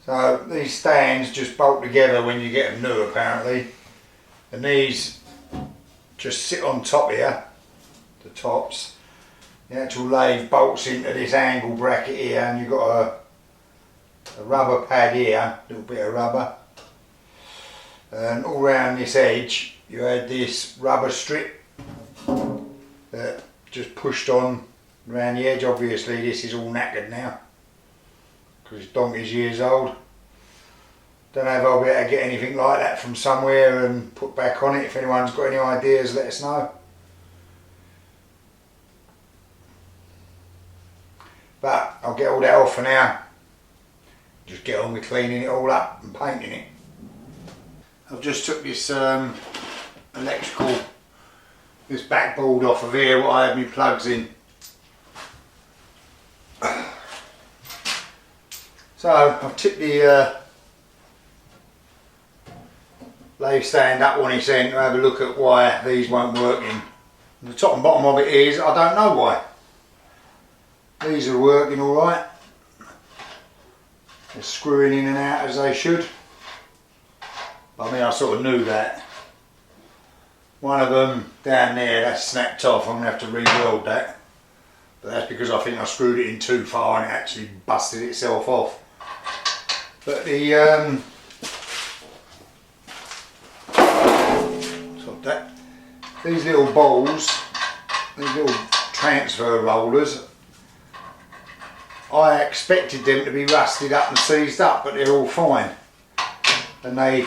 So these stands just bolt together when you get them new apparently, and these just sit on top here, the tops. The actual lathe bolts into this angle bracket here, and you've got a rubber pad here, a little bit of rubber, and all around this edge you had this rubber strip that just pushed on around the edge. Obviously this is all knackered now because it's donkey's years old. Don't know if I'll be able to get anything like that from somewhere and put back on it. If anyone's got any ideas, let us know. But I'll get all that off for now. Just get on with cleaning it all up and painting it. I've just took this electrical, this backboard off of here, what I had my plugs in. So I've tipped the lathe stand up on his end to have a look at why these won't work in. And the top and bottom of it is, I don't know why. These are working alright. They're screwing in and out as they should. I mean, I sort of knew that. One of them down there, that's snapped off. I'm going to have to re-weld that. But that's because I think I screwed it in too far and it actually busted itself off. But the these little balls, these little transfer rollers, I expected them to be rusted up and seized up, but they're all fine. And they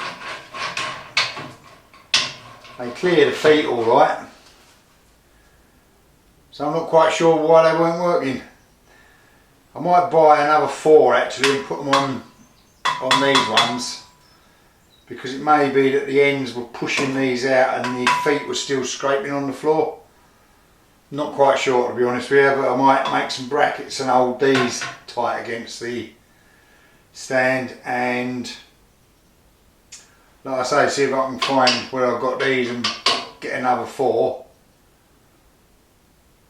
clear the feet all right. So I'm not quite sure why they weren't working. I might buy another 4 actually and put them on these ones, because it may be that the ends were pushing these out and the feet were still scraping on the floor. Not quite sure, to be honest with you, but I might make some brackets and hold these tight against the stand, and like I say, see if I can find where I've got these and get another 4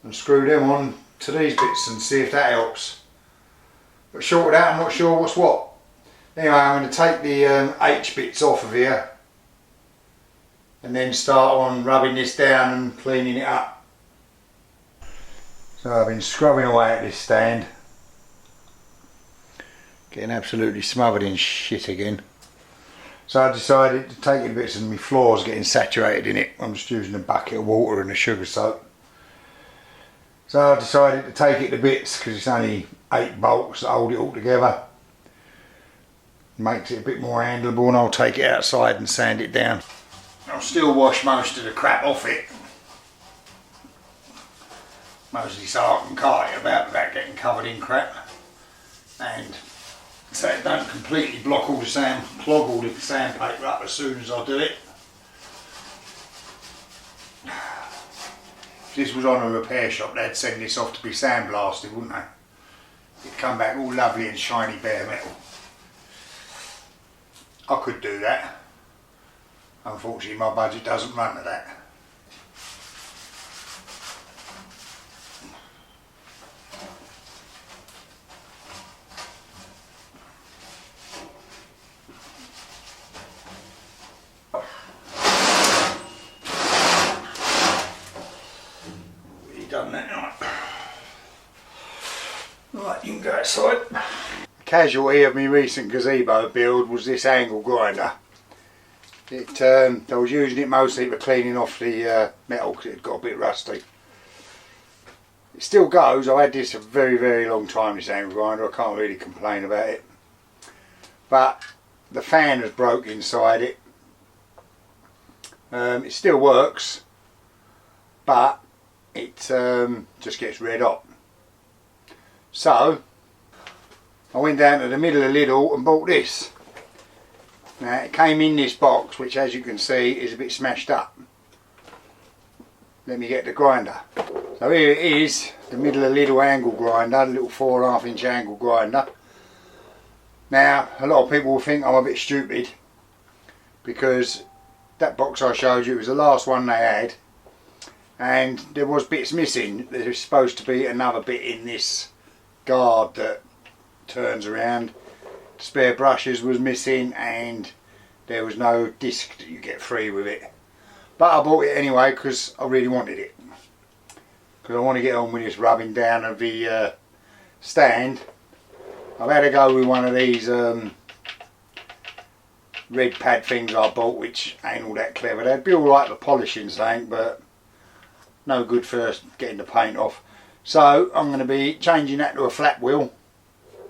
and screw them on to these bits and see if that helps. But short of that, I'm not sure what's what. Anyway, I'm going to take the H bits off of here and then start on rubbing this down and cleaning it up. So I've been scrubbing away at this stand, getting absolutely smothered in shit again. So I decided to take it to bits, and my floor's getting saturated in it. I'm just using a bucket of water and a sugar soap. So I decided to take it to bits because it's only 8 bolts that hold it all together. Makes it a bit more handleable, and I'll take it outside and sand it down. I'll still wash most of the crap off it. Mostly so I can cart it about without getting covered in crap. And so it don't completely block all the sand, clog all the sandpaper up as soon as I do it. If this was on a repair shop, they'd send this off to be sandblasted, wouldn't they? It'd come back all lovely and shiny bare metal. I could do that. Unfortunately my budget doesn't run to that. Really done that, right, you can go outside. Casualty of my recent gazebo build was this angle grinder. I was using it mostly for cleaning off the metal because it had got a bit rusty. It still goes. I had this a very long time, this angle grinder. I can't really complain about it. But the fan has broke inside it. It still works, but it just gets red hot. So I went down to the middle of Lidl and bought this. Now it came in this box, which as you can see is a bit smashed up. Let me get the grinder. So here it is, the middle of Lidl angle grinder, the little 4.5 inch angle grinder. Now a lot of people will think I'm a bit stupid because that box I showed you was the last one they had, and there was bits missing. There's supposed to be another bit in this guard that turns around, spare brushes was missing, and there was no disc that you get free with it. But I bought it anyway because I really wanted it. Because I want to get on with this rubbing down of the stand. I've had to go with one of these red pad things I bought, which ain't all that clever. They'd be alright for polishing something, but no good for getting the paint off. So I'm going to be changing that to a flat wheel,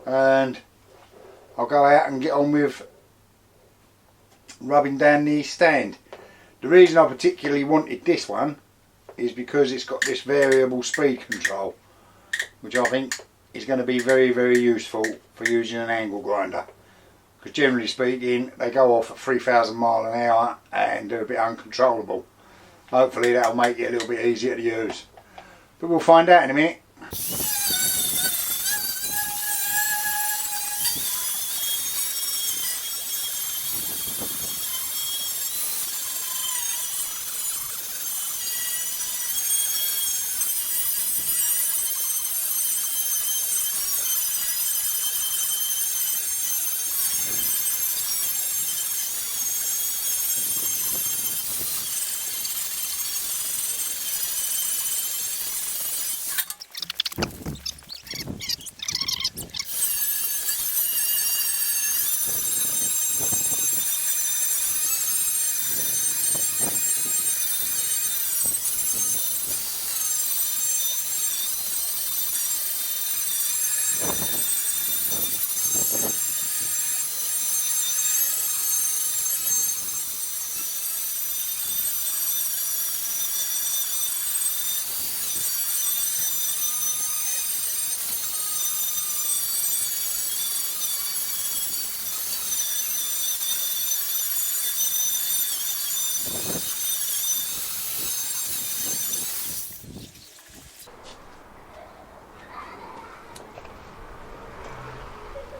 and I'll go out and get on with rubbing down the stand. The reason I particularly wanted this one is because it's got this variable speed control, which I think is going to be very, very useful for using an angle grinder. Because generally speaking, they go off at 3,000 miles an hour and they're a bit uncontrollable. Hopefully that'll make it a little bit easier to use. But we'll find out in a minute.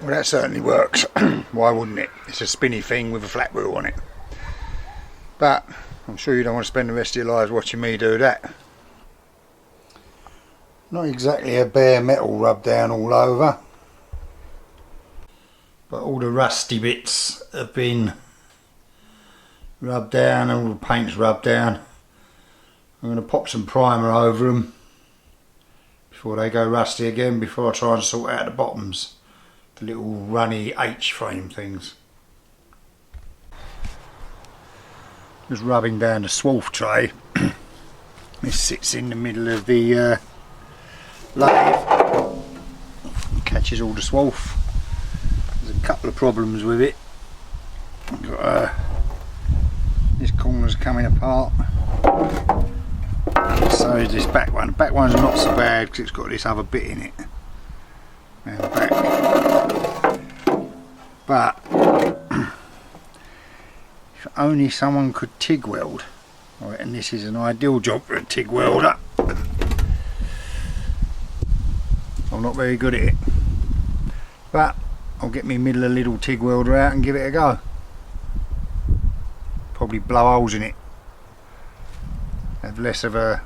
Well, that certainly works. Why wouldn't it? It's a spinny thing with a flat wheel on it. But I'm sure you don't want to spend the rest of your lives watching me do that. Not exactly a bare metal rub down all over, but all the rusty bits have been rubbed down, all the paint's rubbed down. I'm going to pop some primer over them before they go rusty again, before I try and sort out the bottoms, the little runny H-frame things. Just rubbing down the swarf tray. This sits in the middle of the lathe, catches all the swarf. There's a couple of problems with it. Got, this corner's coming apart, so is this back one. The back one's not so bad because it's got this other bit in it and the back. But if only someone could TIG weld. I reckon this is an ideal job for a TIG welder. I'm not very good at it, but I'll get me middle of little TIG welder out and give it a go. Probably blow holes in it. Have less of a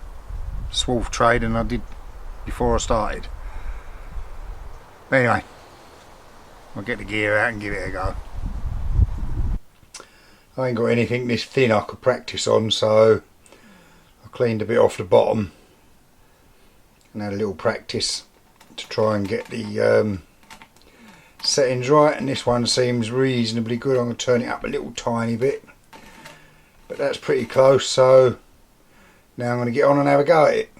swarf tray than I did before I started. But anyway, I'll get the gear out and give it a go. I ain't got anything this thin I could practice on, so I cleaned a bit off the bottom and had a little practice to try and get the settings right, and this one seems reasonably good. I'm going to turn it up a little tiny bit, but that's pretty close, so now I'm going to get on and have a go at it.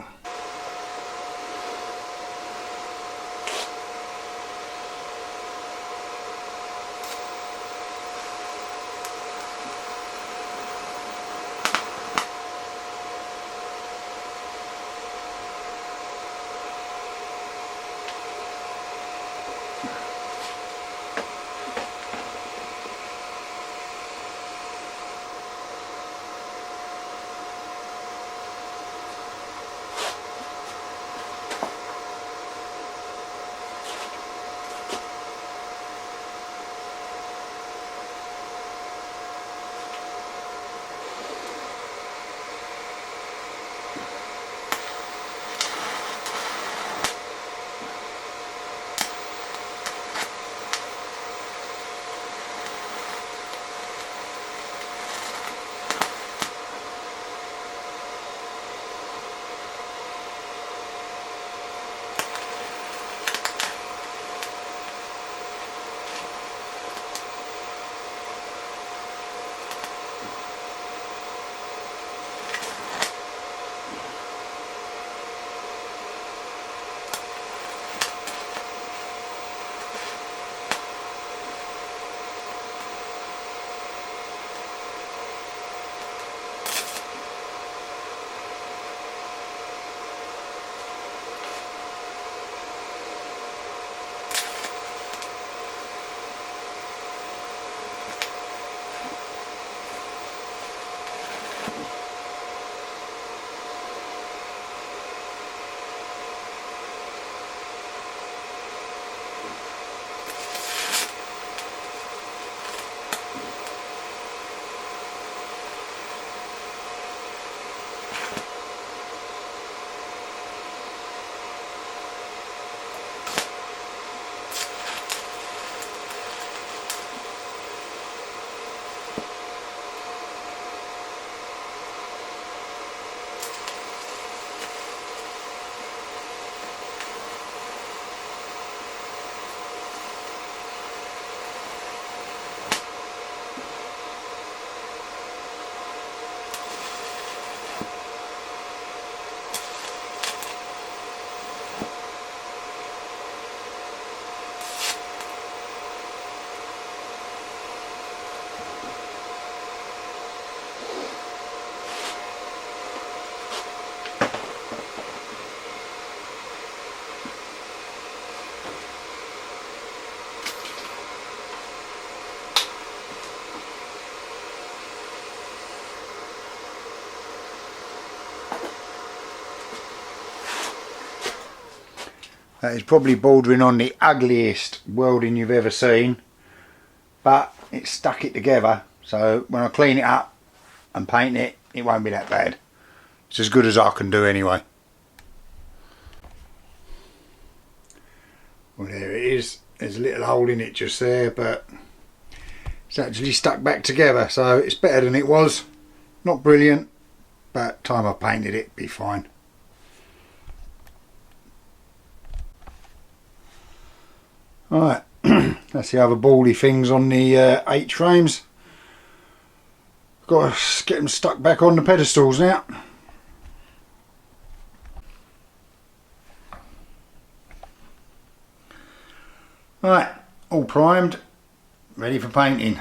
That is probably bordering on the ugliest welding you've ever seen, but it stuck it together, so when I clean it up and paint it, it won't be that bad. It's as good as I can do anyway. Well, there it is. There's a little hole in it just there, but it's actually stuck back together, so it's better than it was. Not brilliant, but time I painted it, be fine. Alright, that's the other bally things on the H-frames. Got to get them stuck back on the pedestals now. Right, all primed, ready for painting.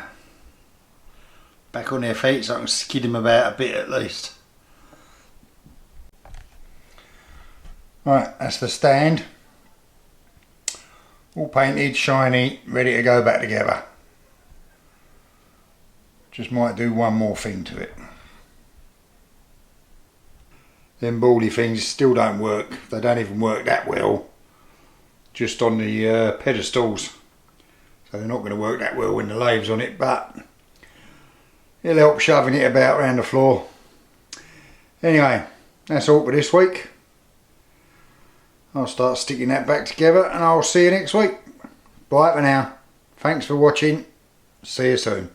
Back on their feet so I can skid them about a bit at least. Right, that's the stand. All painted, shiny, ready to go back together. Just might do one more thing to it. Them bally things still don't work. They don't even work that well. Just on the pedestals. So they're not going to work that well when the lathe's on it, but it'll help shoving it about around the floor. Anyway, that's all for this week. I'll start sticking that back together and I'll see you next week. Bye for now. Thanks for watching. See you soon.